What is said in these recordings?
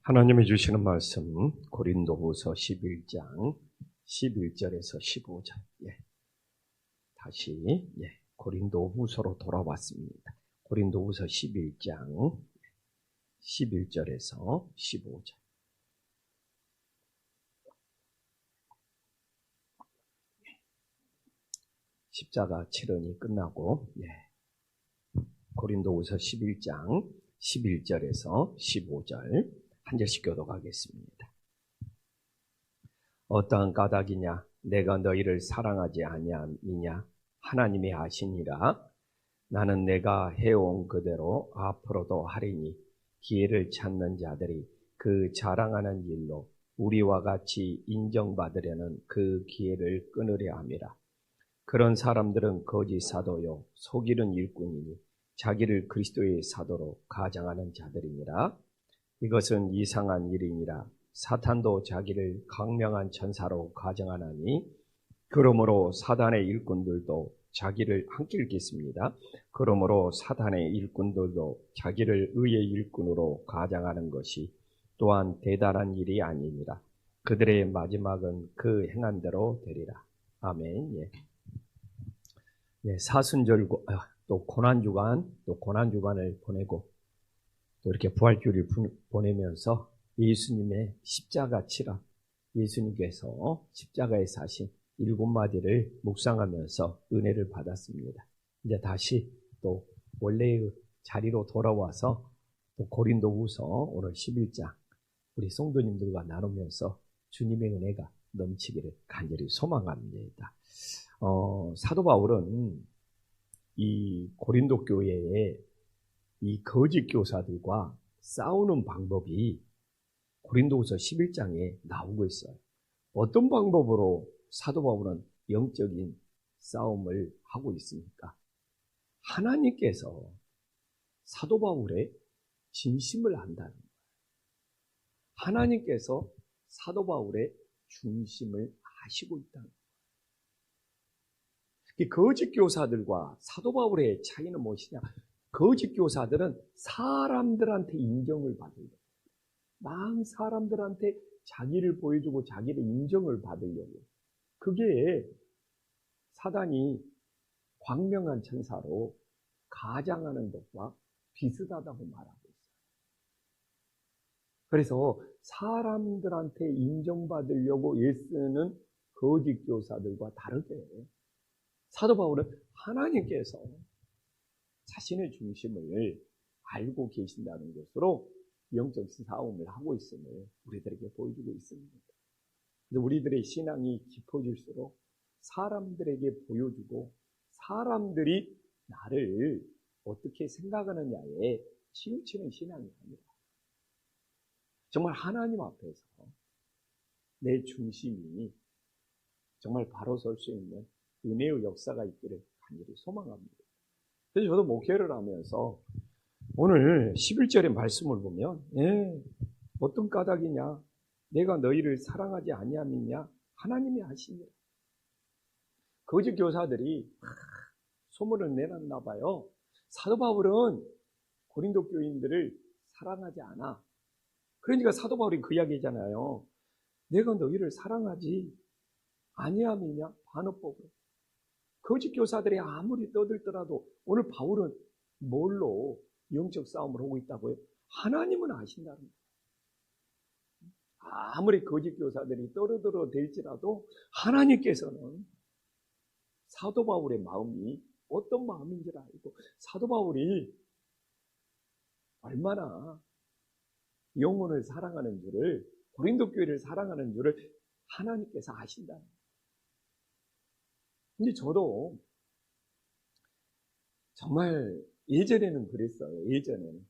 하나님이 주시는 말씀 고린도후서 11장 11절에서 15절. 다시 고린도후서로 돌아왔습니다. 고린도후서 11장 11절에서 15절. 십자가 치른이 끝나고 고린도후서 11장 11절에서 15절 한 절씩 교독하겠습니다. 어떠한 까닭이냐? 내가 너희를 사랑하지 아니하느냐? 하나님이 아시니라. 나는 내가 해온 그대로 앞으로도 하리니 기회를 찾는 자들이 그 자랑하는 일로 우리와 같이 인정받으려는 그 기회를 끊으려 함이라. 그런 사람들은 거짓 사도요 속이는 일꾼이니 자기를 그리스도의 사도로 가장하는 자들이니라. 이것은 이상한 일이니라. 사탄도 자기를 강명한 천사로 가정하나니 그러므로 사단의 일꾼들도 자기를 함께 읽겠습니다. 그러므로 사탄의 일꾼들도 자기를 의의 일꾼으로 가장하는 것이 또한 대단한 일이 아니니라. 그들의 마지막은 그 행한 대로 되리라. 아멘. 사순절 또 고난주간을 보내고 또 이렇게 부활주일을 보내면서 예수님의 십자가 치라, 예수님께서 십자가에 사신 7마디를 묵상하면서 은혜를 받았습니다. 이제 다시 또 원래의 자리로 돌아와서 또 고린도후서 오늘 11장 우리 성도님들과 나누면서 주님의 은혜가 넘치기를 간절히 소망합니다. 사도 바울은 이 고린도 교회에 이 거짓 교사들과 싸우는 방법이 고린도후서 11장에 나오고 있어요. 어떤 방법으로 사도 바울은 영적인 싸움을 하고 있습니까? 하나님께서 사도 바울의 진심을 안다는 거예요. 하나님께서 사도 바울의 중심을 아시고 있다는 거예요. 거짓 교사들과 사도 바울의 차이는 무엇이냐? 거짓 교사들은 사람들한테 인정을 받으려고, 막 사람들한테 자기를 보여주고 자기의 인정을 받으려고, 그게 사단이 광명한 천사로 가장하는 것과 비슷하다고 말하고 있어요. 그래서 사람들한테 인정받으려고 애쓰는 거짓 교사들과 다르게 사도 바울은 하나님께서 자신의 중심을 알고 계신다는 것으로 영적 싸움을 하고 있음을 우리들에게 보여주고 있습니다. 근데 우리들의 신앙이 깊어질수록 사람들에게 보여주고 사람들이 나를 어떻게 생각하느냐에 치우치는 신앙이 아니라 정말 하나님 앞에서 내 중심이 정말 바로 설 수 있는 은혜의 역사가 있기를 간절히 소망합니다. 그래서 저도 목회를 하면서 오늘 11절의 말씀을 보면 어떤 까닭이냐? 내가 너희를 사랑하지 아니함이냐? 하나님이 아시니라. 거짓 교사들이 소문을 내놨나 봐요. 사도 바울은 고린도 교인들을 사랑하지 않아. 그러니까 사도 바울이 그 이야기잖아요. 내가 너희를 사랑하지 아니함이냐? 반어법으로. 거짓 교사들이 아무리 떠들더라도 오늘 바울은 뭘로 영적 싸움을 하고 있다고요? 하나님은 아신다는 거예요. 아무리 거짓 교사들이 떠들어 댈지라도 하나님께서는 사도 바울의 마음이 어떤 마음인지를 알고 사도 바울이 얼마나 영혼을 사랑하는 줄을, 고린도 교회를 사랑하는 줄을 하나님께서 아신다는 거예요. 근데 저도 정말 예전에는 그랬어요. 예전에는.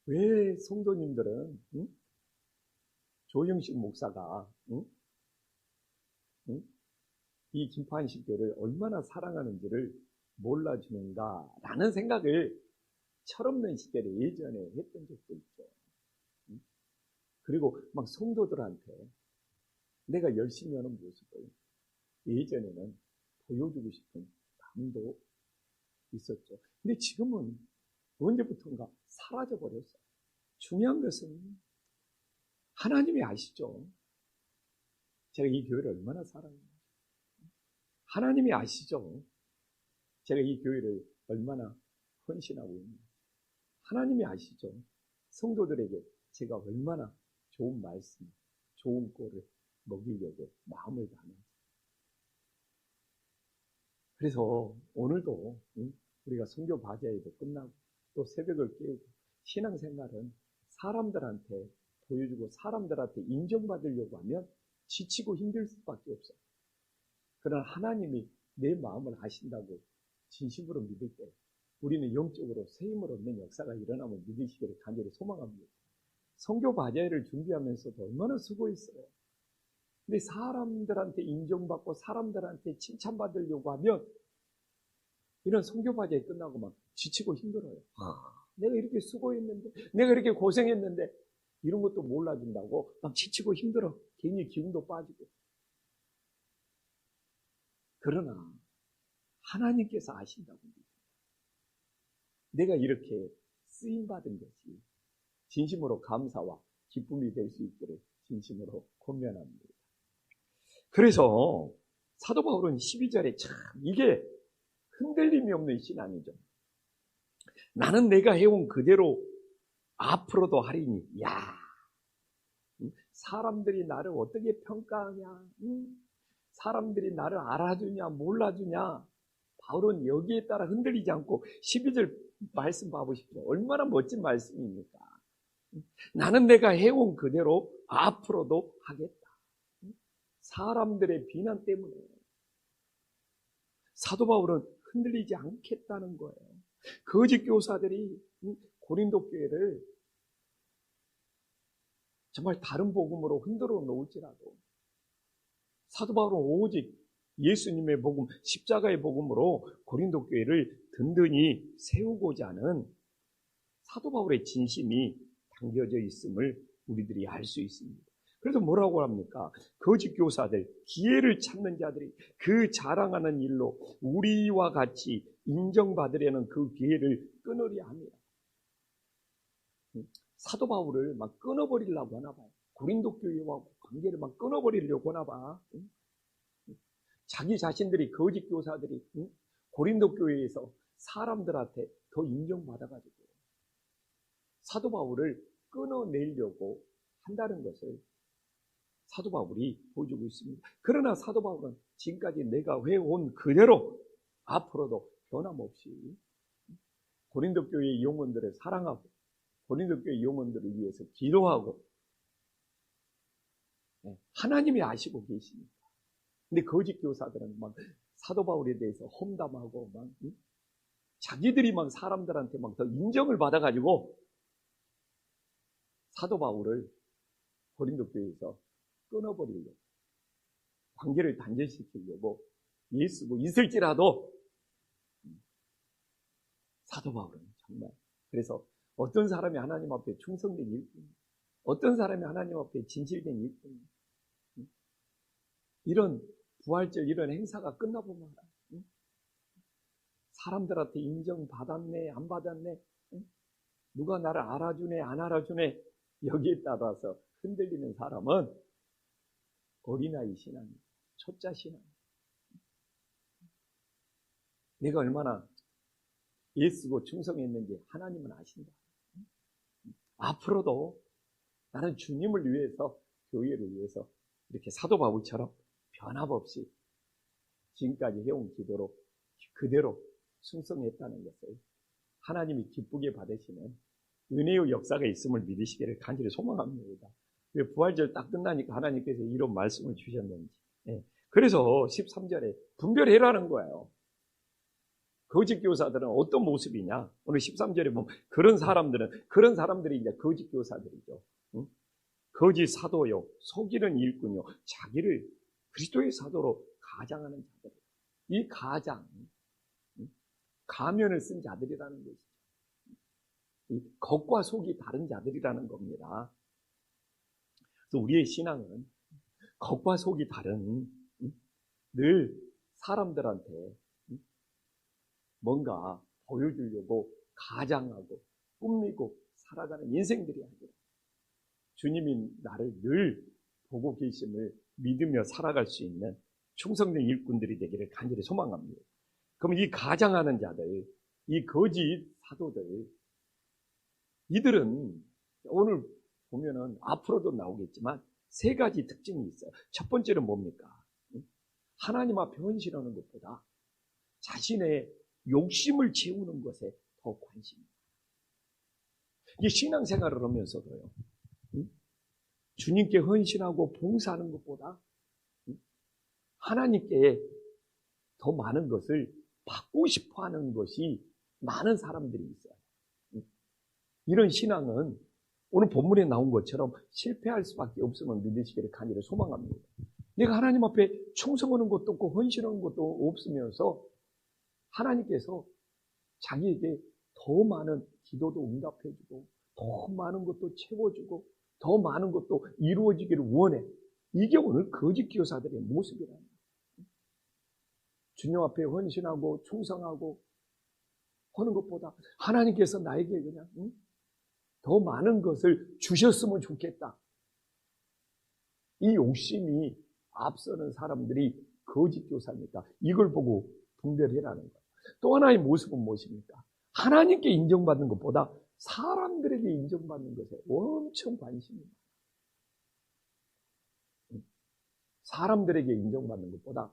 왜 성도님들은 조영식 목사가 이 김판식 교회를 얼마나 사랑하는지를 몰라주는가라는 생각을 철없는 시절에 예전에 했던 적도 있죠. 그리고 막 성도들한테 내가 열심히 하는 모습을 예전에는 보여주고 싶은 마음도 있었죠. 근데 지금은 언제부턴가 사라져버렸어요. 중요한 것은 하나님이 아시죠? 제가 이 교회를 얼마나 사랑해요. 하나님이 아시죠? 제가 이 교회를 얼마나 헌신하고 있는지. 하나님이 아시죠? 성도들에게 제가 얼마나 좋은 말씀, 좋은 꼴을 먹이려고 마음을 다하는지. 그래서 오늘도 우리가 선교 바자회도 끝나고 또 새벽을 깨우고 신앙생활은 사람들한테 보여주고 사람들한테 인정받으려고 하면 지치고 힘들 수밖에 없어요. 그러나 하나님이 내 마음을 아신다고 진심으로 믿을 때 우리는 영적으로 세임을 얻는 역사가 일어나면 믿으시기를 간절히 소망합니다. 선교 바자회를 준비하면서도 얼마나 수고했어요. 근데 사람들한테 인정받고 사람들한테 칭찬받으려고 하면 이런 선교 바자회 끝나고 막 지치고 힘들어요. 내가 이렇게 수고했는데, 내가 이렇게 고생했는데 이런 것도 몰라준다고 막 지치고 힘들어. 괜히 기운도 빠지고. 그러나 하나님께서 아신다고 믿습니다. 내가 이렇게 쓰임받은 것이 진심으로 감사와 기쁨이 될 수 있기를 진심으로 권면합니다. 그래서 사도 바울은 12절에 참 이게 흔들림이 없는 신앙이죠. 나는 내가 해온 그대로 앞으로도 하리니. 야, 사람들이 나를 어떻게 평가하냐, 사람들이 나를 알아주냐 몰라주냐, 바울은 여기에 따라 흔들리지 않고 12절 말씀 봐보십시오. 얼마나 멋진 말씀입니까? 나는 내가 해온 그대로 앞으로도 하겠다. 사람들의 비난 때문에 사도 바울은 흔들리지 않겠다는 거예요. 거짓 교사들이 고린도 교회를 정말 다른 복음으로 흔들어 놓을지라도 사도 바울은 오직 예수님의 복음, 십자가의 복음으로 고린도 교회를 든든히 세우고자 하는 사도 바울의 진심이 담겨져 있음을 우리들이 알 수 있습니다. 그래서 뭐라고 합니까? 거짓 교사들, 기회를 찾는 자들이 그 자랑하는 일로 우리와 같이 인정받으려는 그 기회를 끊으려 합니다. 사도 바울을 막 끊어버리려고 하나 봐요. 고린도 교회와 관계를 막 끊어버리려고 하나 봐. 자기 자신들이 거짓 교사들이 고린도 교회에서 사람들한테 더 인정받아가지고 사도 바울을 끊어내려고 한다는 것을 사도 바울이 보여주고 있습니다. 그러나 사도 바울은 지금까지 내가 해온 그대로 앞으로도 변함없이 고린도 교회의 영혼들을 사랑하고 고린도 교회 영혼들을 위해서 기도하고 하나님이 아시고 계십니다. 근데 거짓 교사들은 막 사도 바울에 대해서 험담하고 막 자기들이 막 사람들한테 막 더 인정을 받아가지고 사도 바울을 고린도 교회에서 끊어버리려고 관계를 단절시키려고 애쓰고 있을지라도 사도 바울은 정말 그래서 어떤 사람이 하나님 앞에 충성된 일꾼, 어떤 사람이 하나님 앞에 진실된 일꾼, 이런 부활절 이런 행사가 끝나보면 사람들한테 인정받았네 안 받았네, 누가 나를 알아주네 안 알아주네, 여기에 따라서 흔들리는 사람은 어린아이 신앙이에요. 초짜 신앙. 내가 얼마나 애쓰고 충성했는지 하나님은 아신다. 앞으로도 나는 주님을 위해서, 교회를 위해서 이렇게 사도 바울처럼 변함없이 지금까지 해온 기도로 그대로 충성했다는 것을 하나님이 기쁘게 받으시는 은혜의 역사가 있음을 믿으시기를 간절히 소망합니다. 왜 부활절 딱 끝나니까 하나님께서 이런 말씀을 주셨는지. 그래서 13절에 분별해라는 거예요. 거짓 교사들은 어떤 모습이냐? 오늘 13절에 보면 그런 사람들이 이제 거짓 교사들이죠. 거짓 사도요, 속이는 일꾼요, 자기를 그리스도의 사도로 가장하는 자들. 이 가장, 가면을 쓴 자들이라는 것이죠. 이 겉과 속이 다른 자들이라는 겁니다. 그래서 우리의 신앙은 겉과 속이 다른, 늘 사람들한테 뭔가 보여주려고 가장하고 꾸미고 살아가는 인생들이 아니라 주님이 나를 늘 보고 계심을 믿으며 살아갈 수 있는 충성된 일꾼들이 되기를 간절히 소망합니다. 그럼 이 가장하는 자들, 이 거짓 사도들, 이들은 오늘 보면은 앞으로도 나오겠지만 세 가지 특징이 있어요. 첫 번째는 뭡니까? 하나님 앞에 헌신하는 것보다 자신의 욕심을 채우는 것에 더 관심입니다. 이 신앙생활을 하면서도요, 주님께 헌신하고 봉사하는 것보다 하나님께 더 많은 것을 받고 싶어 하는 것이 많은 사람들이 있어요. 이런 신앙은 오늘 본문에 나온 것처럼 실패할 수밖에 없음을 믿으시기를 간절히 소망합니다. 내가 하나님 앞에 충성하는 것도 없고 헌신하는 것도 없으면서 하나님께서 자기에게 더 많은 기도도 응답해주고 더 많은 것도 채워주고 더 많은 것도 이루어지기를 원해. 이게 오늘 거짓 교사들의 모습이라는 거예요. 주님 앞에 헌신하고 충성하고 하는 것보다 하나님께서 나에게 그냥 더 많은 것을 주셨으면 좋겠다. 이 욕심이 앞서는 사람들이 거짓 교사입니다. 이걸 보고 분별해라는 거예요. 또 하나의 모습은 무엇입니까? 하나님께 인정받는 것보다 사람들에게 인정받는 것에 엄청 관심이 많아요. 사람들에게 인정받는 것보다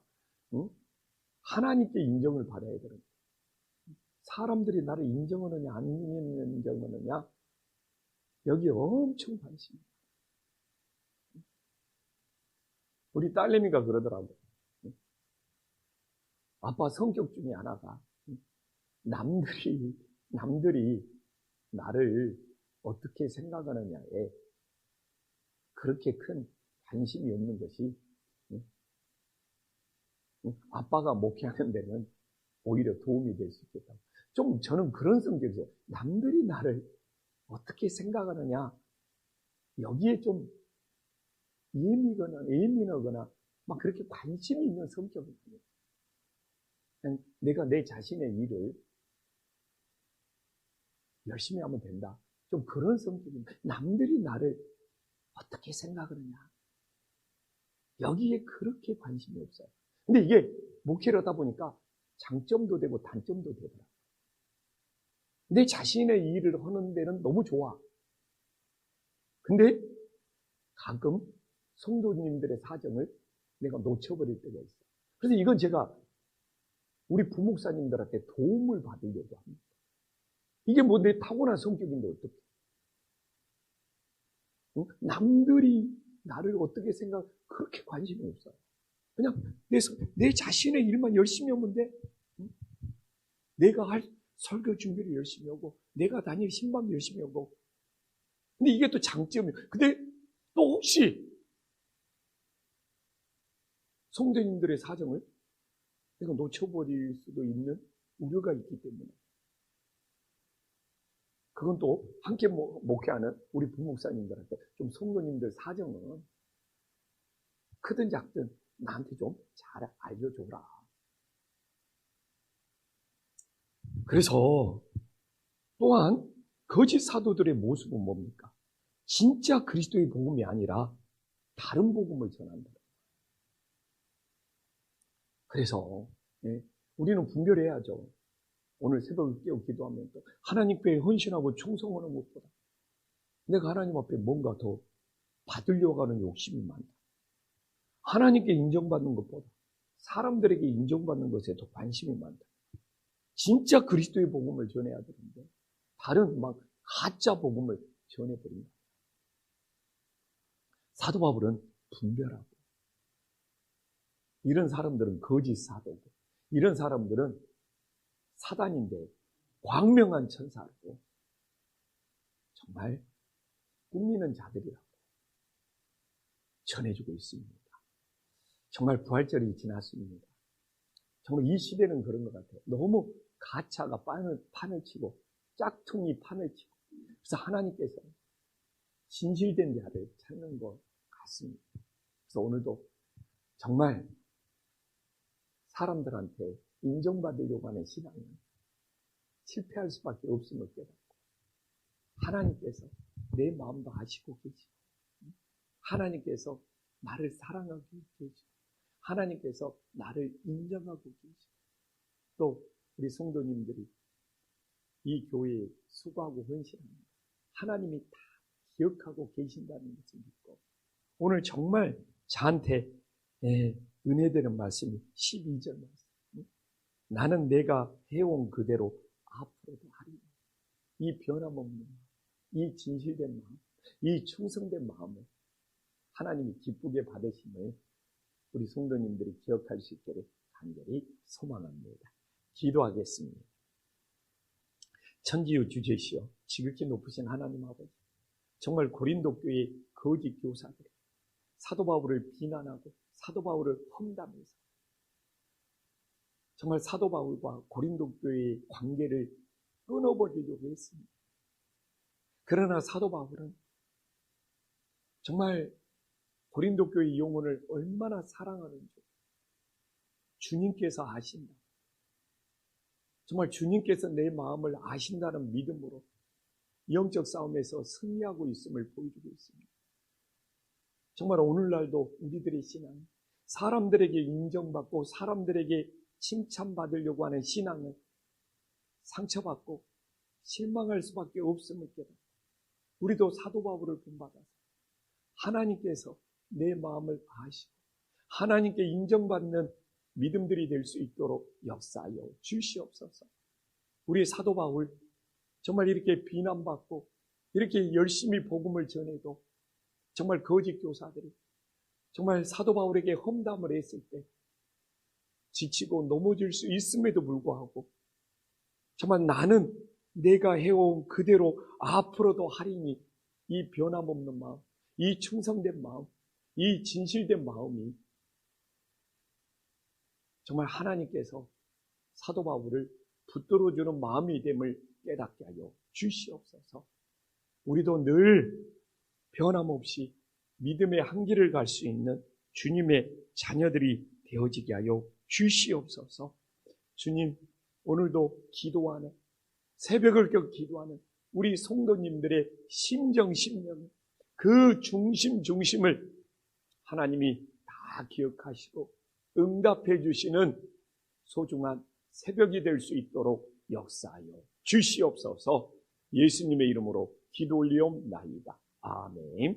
하나님께 인정을 받아야 되는 거예요. 사람들이 나를 인정하느냐 안 인정하느냐 여기에 엄청 관심이 많아요. 우리 딸내미가 그러더라고요. 아빠 성격 중에 하나가 남들이 나를 어떻게 생각하느냐에 그렇게 큰 관심이 없는 것이 아빠가 목회하는 데는 오히려 도움이 될 수 있겠다. 좀 저는 그런 성격이에요. 남들이 나를 어떻게 생각하느냐 여기에 좀 예민하거나 막 그렇게 관심이 있는 성격이 아니에요. 그냥 내가 내 자신의 일을 열심히 하면 된다. 좀 그런 성격입니다. 남들이 나를 어떻게 생각하느냐. 여기에 그렇게 관심이 없어요. 근데 이게 목회를 하다 보니까 장점도 되고 단점도 되더라고요. 내 자신의 일을 하는 데는 너무 좋아. 근데 가끔 성도님들의 사정을 내가 놓쳐버릴 때가 있어요. 그래서 이건 제가 우리 부목사님들한테 도움을 받으려고 합니다. 이게 뭐 내 타고난 성격인데 어떻게? 남들이 나를 어떻게 그렇게 관심이 없어요. 그냥 내 자신의 일만 열심히 하면 돼. 내가 할 설교 준비를 열심히 하고, 내가 다닐 신방 열심히 하고. 근데 이게 또 장점이에요. 근데 또 혹시 성도님들의 사정을 내가 놓쳐버릴 수도 있는 우려가 있기 때문에. 그건 또 함께 목회하는 우리 부목사님들한테 좀 성도님들 사정은 크든 작든 나한테 좀 잘 알려줘라. 그래서 또한 거짓 사도들의 모습은 뭡니까? 진짜 그리스도의 복음이 아니라 다른 복음을 전한다. 그래서 우리는 분별해야죠. 오늘 새벽을 깨어 기도하면 또 하나님께 헌신하고 충성하는 것보다 내가 하나님 앞에 뭔가 더 받으려고 하는 욕심이 많다. 하나님께 인정받는 것보다 사람들에게 인정받는 것에 더 관심이 많다. 진짜 그리스도의 복음을 전해야 되는데 다른 막 가짜 복음을 전해버린다. 사도 바울은 분별하고 이런 사람들은 거짓 사도고 이런 사람들은 사단인데 광명한 천사고 정말 꿈미는 자들이라고 전해주고 있습니다. 정말 부활절이 지났습니다. 정말 이 시대는 그런 것 같아요. 너무 가차가 판을 치고 짝퉁이 판을 치고 그래서 하나님께서 진실된 자를 찾는 것 같습니다. 그래서 오늘도 정말 사람들한테 인정받으려고 하는 신앙은 실패할 수밖에 없음을 깨닫고 하나님께서 내 마음도 아시고 계시고 하나님께서 나를 사랑하고 계시고 하나님께서 나를 인정하고 계시고 또 우리 성도님들이 이 교회에 수고하고 헌신합니다. 하나님이 다 기억하고 계신다는 것을 믿고 오늘 정말 저한테 은혜되는 말씀이 12절 말씀. 나는 내가 해온 그대로 앞으로도 하리라. 이 변함없는 마음, 이 진실된 마음, 이 충성된 마음을 하나님이 기쁘게 받으심을 우리 성도님들이 기억할 수 있기를 간절히 소망합니다. 기도하겠습니다. 천지의 주제시여 지극히 높으신 하나님 아버지, 정말 고린도 교회의 거짓 교사들이 사도 바울을 비난하고 사도 바울을 험담해서 정말 사도 바울과 고린도 교회의 관계를 끊어버리려고 했습니다. 그러나 사도 바울은 정말 고린도 교회의 영혼을 얼마나 사랑하는지 주님께서 아신다. 정말 주님께서 내 마음을 아신다는 믿음으로 영적 싸움에서 승리하고 있음을 보여주고 있습니다. 정말 오늘날도 우리들의 신앙, 사람들에게 인정받고 사람들에게 칭찬받으려고 하는 신앙은 상처받고 실망할 수밖에 없음을 깨닫고 우리도 사도 바울을 본받아서 하나님께서 내 마음을 아시고 하나님께 인정받는 믿음들이 될 수 있도록 역사하여 주시옵소서. 우리 사도 바울 정말 이렇게 비난받고 이렇게 열심히 복음을 전해도 정말 거짓 교사들이 정말 사도 바울에게 험담을 했을 때 지치고 넘어질 수 있음에도 불구하고 정말 나는 내가 해온 그대로 앞으로도 하리니 이 변함없는 마음, 이 충성된 마음, 이 진실된 마음이 정말 하나님께서 사도 바울을 붙들어주는 마음이 됨을 깨닫게 하여 주시옵소서. 우리도 늘 변함없이 믿음의 한길을 갈 수 있는 주님의 자녀들이 되어지게 하여 주시옵소서. 주님, 오늘도 기도하는 새벽을 껴 기도하는 우리 성도님들의 심정, 심령, 그 중심을 하나님이 다 기억하시고 응답해 주시는 소중한 새벽이 될 수 있도록 역사하여 주시옵소서. 예수님의 이름으로 기도 올리옵나이다. 아멘.